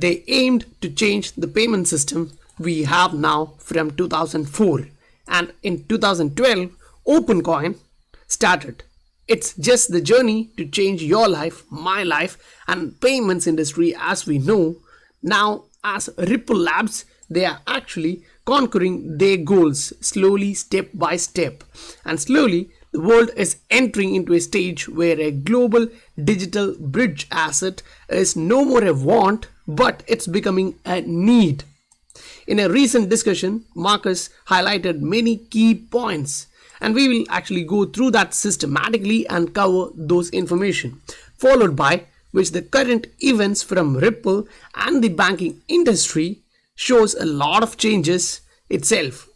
They aimed to change the payment system we have now from 2004, and in 2012 OpenCoin started. It's just the journey to change your life, my life, and payments industry as we know. Now as Ripple Labs, they are actually conquering their goals slowly, step by step, and slowly the world is entering into a stage where a global digital bridge asset is no more a want, but it's becoming a need. In a recent discussion, Marcus highlighted many key points, and we will actually go through that systematically and cover those information, followed by which the current events from Ripple and the banking industry shows a lot of changes itself.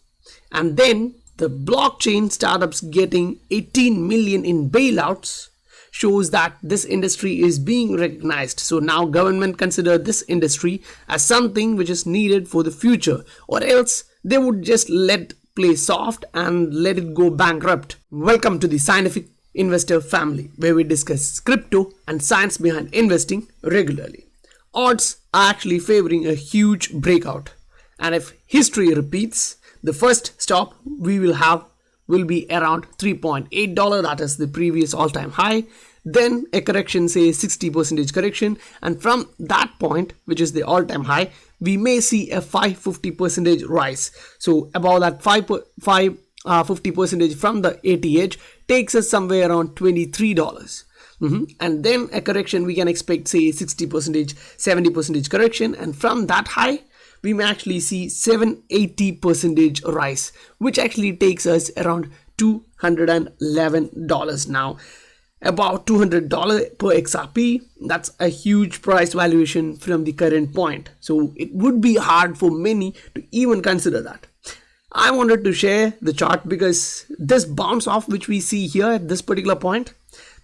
And then the blockchain startups getting 18 million in bailouts shows that this industry is being recognized. So now government consider this industry as something which is needed for the future, or else they would just let play soft and let it go bankrupt. Welcome to the Scientific Investor family, where we discuss crypto and science behind investing regularly. Odds are actually favoring a huge breakout, and if history repeats, the first stop we will have will be around $3.8, that is the previous all-time high. Then a correction, say 60% correction, and from that point, which is the all-time high, we may see a 550% rise. So about that 50% from the ATH takes us somewhere around $23. And then a correction, we can expect say 60%, 70% correction, and from that high we may actually see 780% rise, which actually takes us around $211 now. About $200 per XRP. That's a huge price valuation from the current point. So it would be hard for many to even consider that. I wanted to share the chart because this bounce off which we see here at this particular point,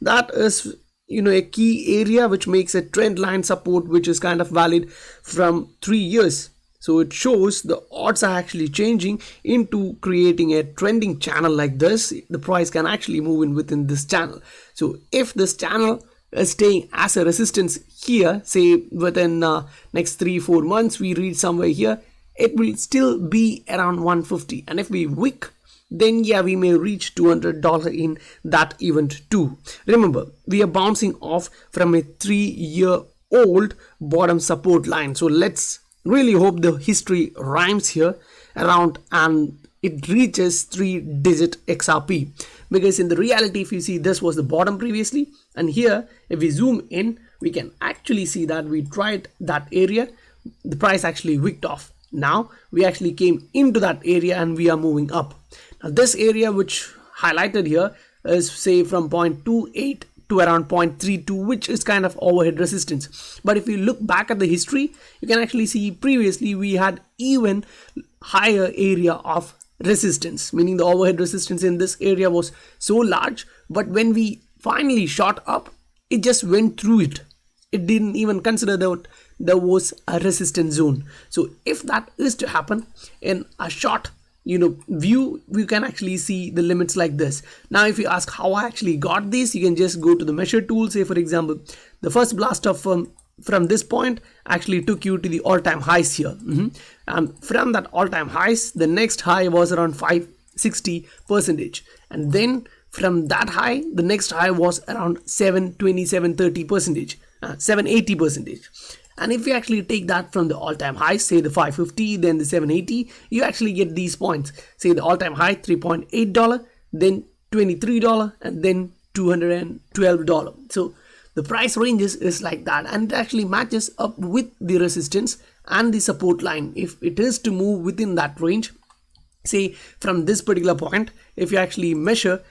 that is a key area which makes a trend line support which is kind of valid from 3 years. So it shows the odds are actually changing into creating a trending channel like this. The price can actually move in within this channel. So if this channel is staying as a resistance here, say within next 3-4 months we reach somewhere here, it will still be around 150, and if we wick, then yeah, we may reach $200 in that event too. Remember, we are bouncing off from a 3-year-old bottom support line, so let's really hope the history rhymes here around and it reaches 3-digit XRP, because in the reality, if you see, this was the bottom previously, and here if we zoom in, we can actually see that we tried that area, the price actually wicked off. Now we actually came into that area and we are moving up. Now this area which highlighted here is say from 0.28 to around 0.32, which is kind of overhead resistance. But if you look back at the history, you can actually see previously we had even higher area of resistance, meaning the overhead resistance in this area was so large, but when we finally shot up, it just went through it. It didn't even consider that there was a resistance zone. So if that is to happen in a short view, we can actually see the limits like this. Now if you ask how I actually got this, you can just go to the measure tool. Say for example, the first blast off from this point actually took you to the all-time highs here, and from that all-time highs, the next high was around 560%, and then from that high, the next high was around 720-730%, 780%. And if you actually take that from the all-time high, say the 550, then the 780, you actually get these points. Say the all-time high $3.8, then $23, and then $212. So the price ranges is like that, and it actually matches up with the resistance and the support line. If it is to move within that range, say from this particular point, if you actually measure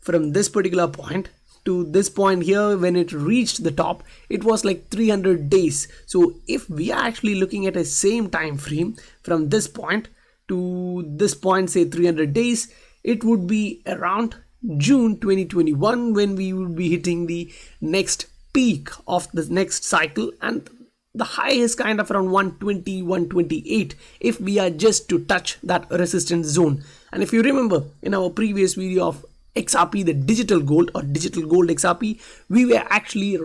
from this particular point to this point here, when it reached the top, it was like 300 days. So if we are actually looking at a same time frame from this point to this point, say 300 days, it would be around June 2021 when we would be hitting the next peak of the next cycle, and the high is kind of around 120-128 if we are just to touch that resistance zone. And if you remember in our previous video of XRP, the digital gold or digital gold XRP, we were actually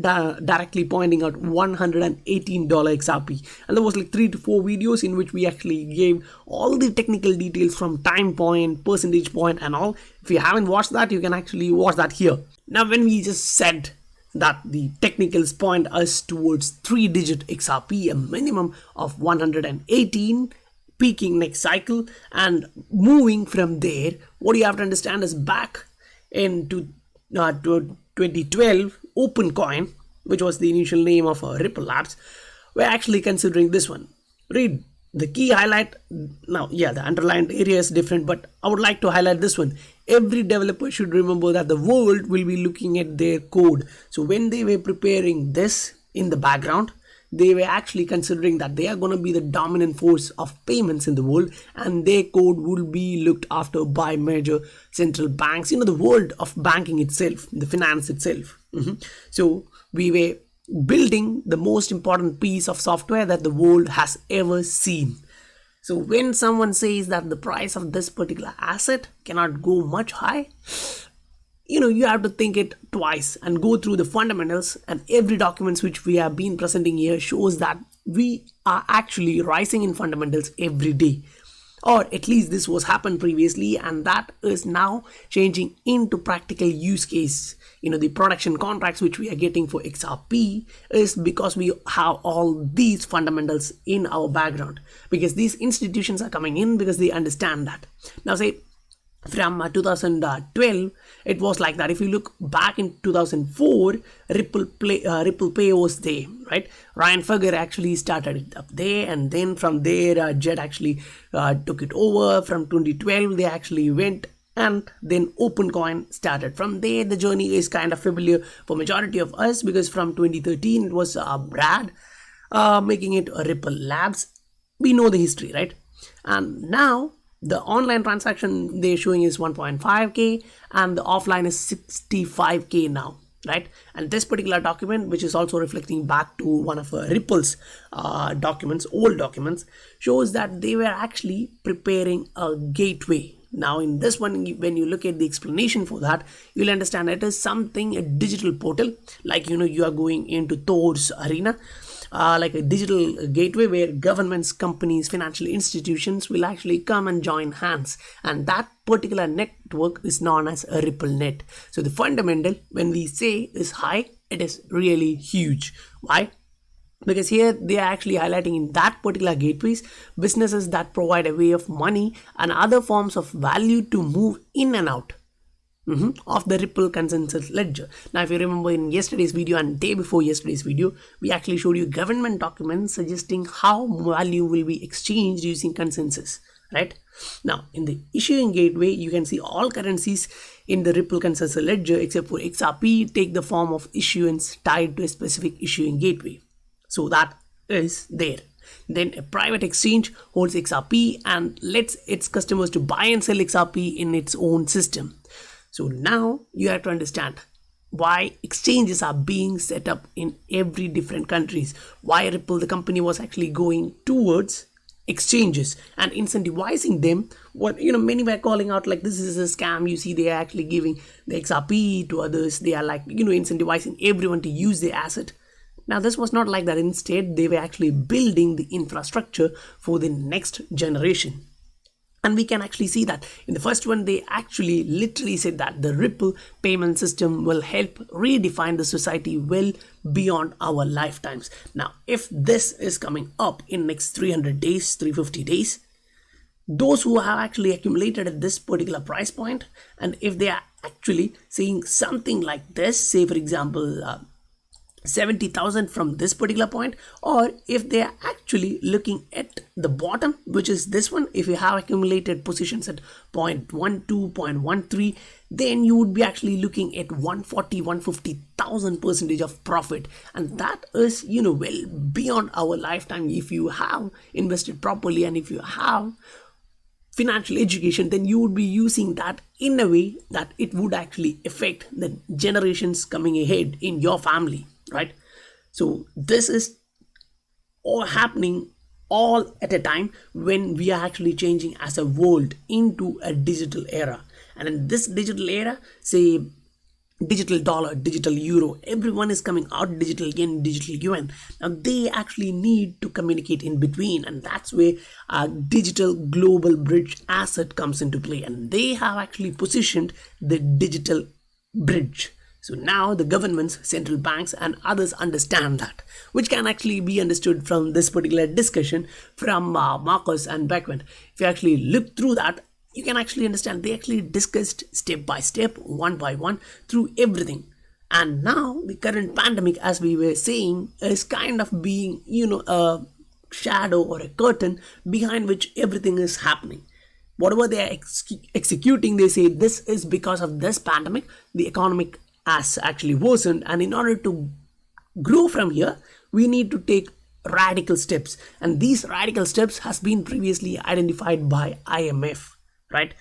directly pointing out $118 XRP. And there was like 3 to 4 videos in which we actually gave all the technical details from time point, percentage point and all. If you haven't watched that, you can actually watch that here. Now, when we just said that the technicals point us towards 3-digit XRP, a minimum of 118, peaking next cycle, and moving from there, what you have to understand is back into 2012, OpenCoin, which was the initial name of Ripple Labs, we're actually considering this one. Read the key highlight. Now, yeah, the underlined area is different, but I would like to highlight this one. Every developer should remember that the world will be looking at their code. So when they were preparing this in the background, they were actually considering that they are going to be the dominant force of payments in the world, and their code will be looked after by major central banks, the world of banking itself, the finance itself. So we were building the most important piece of software that the world has ever seen. So when someone says that the price of this particular asset cannot go much high, you have to think it twice and go through the fundamentals, and every documents which we have been presenting here shows that we are actually rising in fundamentals every day, or at least this was happened previously, and that is now changing into practical use case. The production contracts which we are getting for XRP is because we have all these fundamentals in our background, because these institutions are coming in because they understand that. Now, say from 2012, it was like that. If you look back in 2004, Ripple Pay was there, right? Ryan Fugger actually started it up there, and then from there, Jed actually took it over. From 2012, they actually went, and then OpenCoin started. From there, the journey is kind of familiar for majority of us, because from 2013, it was Brad making it Ripple Labs. We know the history, right? And now, the online transaction they're showing is 1.5K, and the offline is 65K now, right? And this particular document, which is also reflecting back to one of Ripple's documents, old documents, shows that they were actually preparing a gateway. Now in this one, when you look at the explanation for that, you'll understand it is something, a digital portal, like you are going into Thor's arena, like a digital gateway where governments, companies, financial institutions will actually come and join hands, and that particular network is known as a Ripplenet. So the fundamental, when we say is high, it is really huge. Why? Because here they are actually highlighting in that particular gateways businesses that provide a way of money and other forms of value to move in and out of the Ripple consensus ledger. Now, if you remember in yesterday's video and day before yesterday's video, we actually showed you government documents suggesting how value will be exchanged using consensus, right? Now, in the issuing gateway, you can see all currencies in the Ripple consensus ledger except for XRP take the form of issuance tied to a specific issuing gateway. So that is there. Then a private exchange holds XRP and lets its customers to buy and sell XRP in its own system. So now you have to understand why exchanges are being set up in every different countries. Why Ripple, the company, was actually going towards exchanges and incentivizing them. What many were calling out like this is a scam. You see, they are actually giving the XRP to others. They are like incentivizing everyone to use the asset. Now this was not like that. Instead, they were actually building the infrastructure for the next generation. And we can actually see that in the first one, they actually literally said that the Ripple payment system will help redefine the society well beyond our lifetimes. Now, if this is coming up in next 300 days, 350 days, those who have actually accumulated at this particular price point, and if they are actually seeing something like this, say for example, 70,000 from this particular point, or if they are actually looking at the bottom, which is this one, if you have accumulated positions at 0.12, 0.13, then you would be actually looking at 140, 150,000 percentage of profit, and that is well beyond our lifetime. If you have invested properly and if you have financial education, then you would be using that in a way that it would actually affect the generations coming ahead in your family, right? So this is all happening all at a time when we are actually changing as a world into a digital era. And in this digital era, say digital dollar, digital euro, everyone is coming out digital yen, digital yuan. Now they actually need to communicate in between, and that's where a digital global bridge asset comes into play, and they have actually positioned the digital bridge. So now the governments, central banks and others understand that, which can actually be understood from this particular discussion from Marcus and Beckman. If you actually look through that, you can actually understand they actually discussed step by step, one by one, through everything. And now the current pandemic, as we were saying, is kind of being, a shadow or a curtain behind which everything is happening. Whatever they are executing, they say this is because of this pandemic, the economic has actually worsened, and in order to grow from here, we need to take radical steps. And these radical steps has been previously identified by IMF. Right?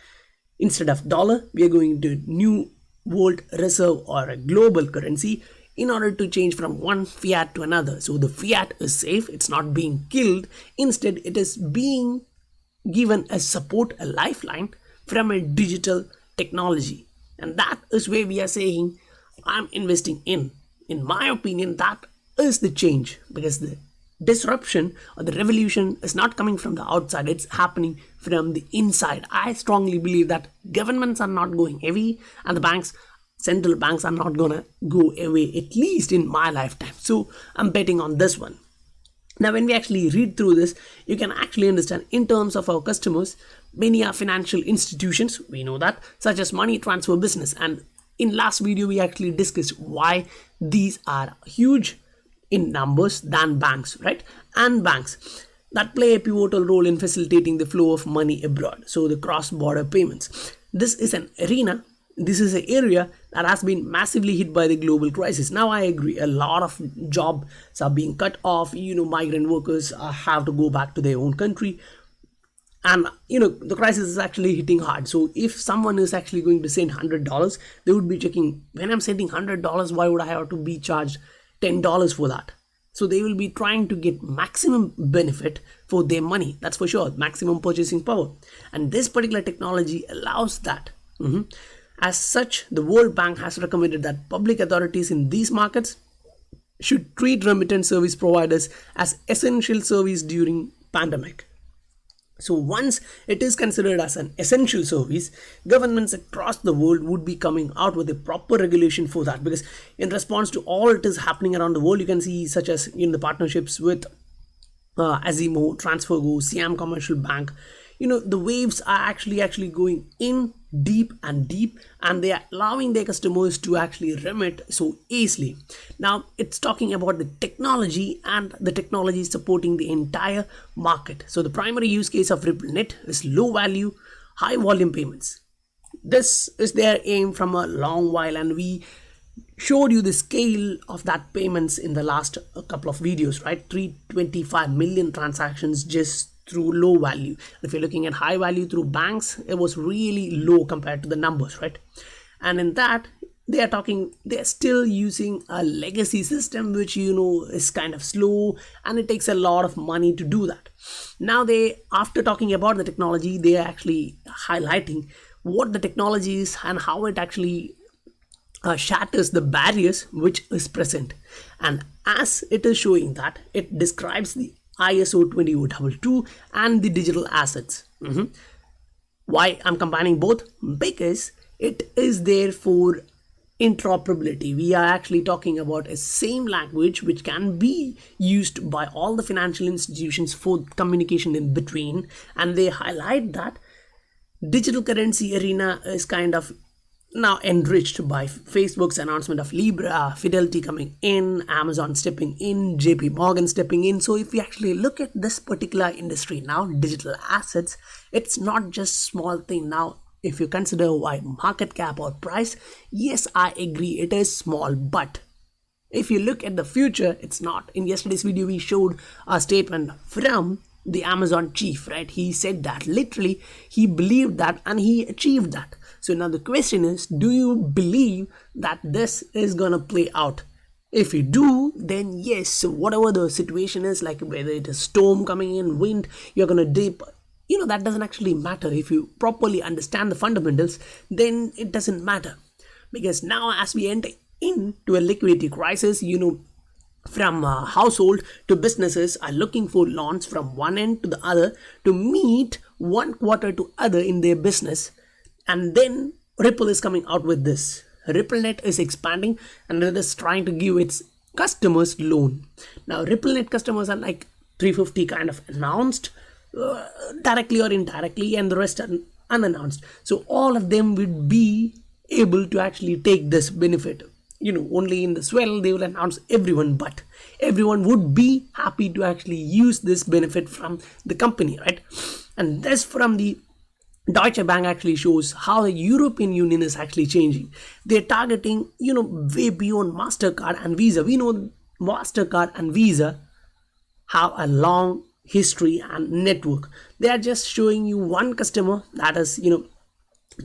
Instead of dollar, we are going to new world reserve or a global currency in order to change from one fiat to another. So the fiat is safe, it's not being killed. Instead, it is being given a support, a lifeline from a digital technology. And that is where we are saying, I'm investing in. In my opinion, that is the change, because the disruption or the revolution is not coming from the outside, it's happening from the inside. I strongly believe that governments are not going away, and the banks, central banks, are not gonna go away, at least in my lifetime. So I'm betting on this one. Now when we actually read through this, you can actually understand in terms of our customers, many are financial institutions, we know that, such as money transfer business. And in last video we actually discussed why these are huge in numbers than banks, right? And banks that play a pivotal role in facilitating the flow of money abroad, so the cross-border payments. This is an arena, this is an area that has been massively hit by the global crisis. Now I agree, a lot of jobs are being cut off, migrant workers have to go back to their own country, and the crisis is actually hitting hard. So if someone is actually going to send $100, they would be checking, when I'm sending $100, why would I have to be charged $10 for that? So they will be trying to get maximum benefit for their money, that's for sure, maximum purchasing power. And this particular technology allows that. As such, the World Bank has recommended that public authorities in these markets should treat remittance service providers as essential service during pandemic. So once it is considered as an essential service, governments across the world would be coming out with a proper regulation for that, because in response to all it is happening around the world, you can see such as in the partnerships with Azimo, TransferGo, Siam Commercial Bank, the waves are actually going in deep, and they are allowing their customers to actually remit so easily. Now it's talking about the technology, and the technology is supporting the entire market. So the primary use case of Ripplenet is low value, high volume payments. This is their aim from a long while, and we showed you the scale of that payments in the last couple of videos, right? 325 million transactions just through low value. If you're looking at high value through banks, it was really low compared to the numbers, right? And in that, they're still using a legacy system, which is kind of slow, and it takes a lot of money to do that. Now after talking about the technology, they are actually highlighting what the technology is and how it actually shatters the barriers which is present. And as it is showing that, it describes the ISO 20022 and the digital assets. Why I'm combining both? Because it is there for interoperability. We are actually talking about a same language which can be used by all the financial institutions for communication in between, and they highlight that digital currency arena is kind of now enriched by Facebook's announcement of Libra, Fidelity coming in, Amazon stepping in, JP Morgan stepping in. So if we actually look at this particular industry now, digital assets, it's not just small thing. Now if you consider why market cap or price, yes, I agree, it is small, but if you look at the future, it's not. In yesterday's video, we showed a statement from the Amazon chief, right? He said that literally he believed that and he achieved that. So now the question is, do you believe that this is gonna play out? If you do, then yes, whatever the situation is, like whether it is storm coming in, wind, you're gonna dip that doesn't actually matter. If you properly understand the fundamentals, then it doesn't matter. Because now as we enter into a liquidity crisis, from household to businesses are looking for loans from one end to the other to meet one quarter to other in their business. And then Ripple is coming out with this. Ripplenet is expanding and it is trying to give its customers loan. Now Ripplenet customers are like 350 kind of announced directly or indirectly, and the rest are unannounced. So all of them would be able to actually take this benefit. Only in the swell they will announce everyone, but everyone would be happy to actually use this benefit from the company, right? And this from the Deutsche Bank actually shows how the European Union is actually changing. They're targeting, way beyond MasterCard and Visa. We know MasterCard and Visa have a long history and network. They are just showing you one customer, that is,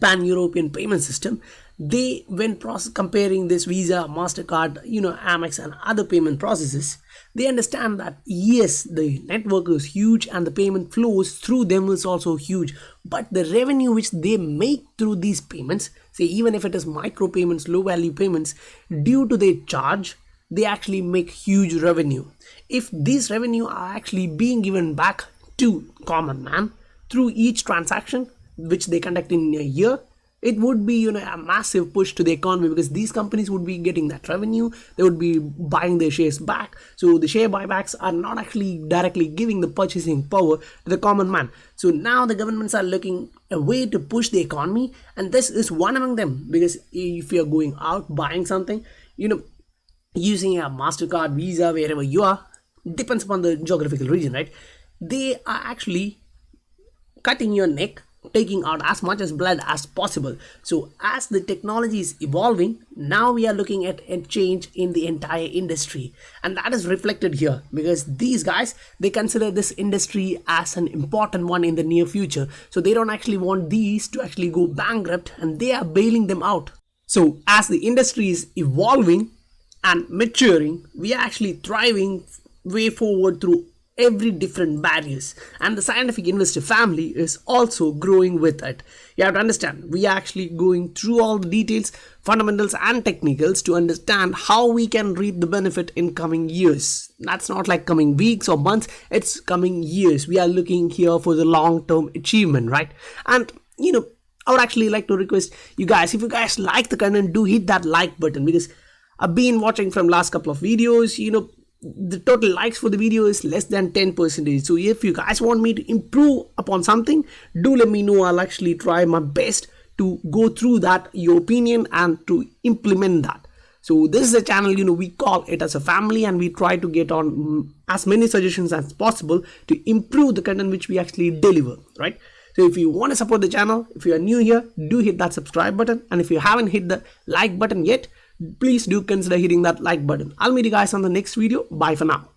pan-European payment system. They, when comparing this Visa, MasterCard, Amex and other payment processes, they understand that yes, the network is huge and the payment flows through them is also huge, but the revenue which they make through these payments, say even if it is micro payments, low value payments, due to their charge, they actually make huge revenue. If these revenue are actually being given back to common man through each transaction which they conduct in a year, it would be a massive push to the economy, because these companies would be getting that revenue, they would be buying their shares back. So the share buybacks are not actually directly giving the purchasing power to the common man. So now the governments are looking a way to push the economy, and this is one among them. Because if you're going out buying something, using a MasterCard, Visa, wherever you are, depends upon the geographical region, right? They are actually cutting your neck, taking out as much as blood as possible. So as the technology is evolving, now we are looking at a change in the entire industry, and that is reflected here, because these guys, they consider this industry as an important one in the near future. So they don't actually want these to actually go bankrupt, and they are bailing them out. So as the industry is evolving and maturing, we are actually thriving way forward through every different barriers, and the scientific investor family is also growing with it. You have to understand, we are actually going through all the details, fundamentals and technicals to understand how we can reap the benefit in coming years. That's not like coming weeks or months, it's coming years. We are looking here for the long-term achievement, right? And I would actually like to request you guys, if you guys like the content, do hit that like button, because I've been watching from last couple of videos, the total likes for the video is less than 10%. So if you guys want me to improve upon something, do let me know. I'll actually try my best to go through that, your opinion, and to implement that. So this is a channel, we call it as a family, and we try to get on as many suggestions as possible to improve the content which we actually deliver, right? So if you want to support the channel, if you are new here, do hit that subscribe button, and if you haven't hit the like button yet, please do consider hitting that like button. I'll meet you guys on the next video. Bye for now.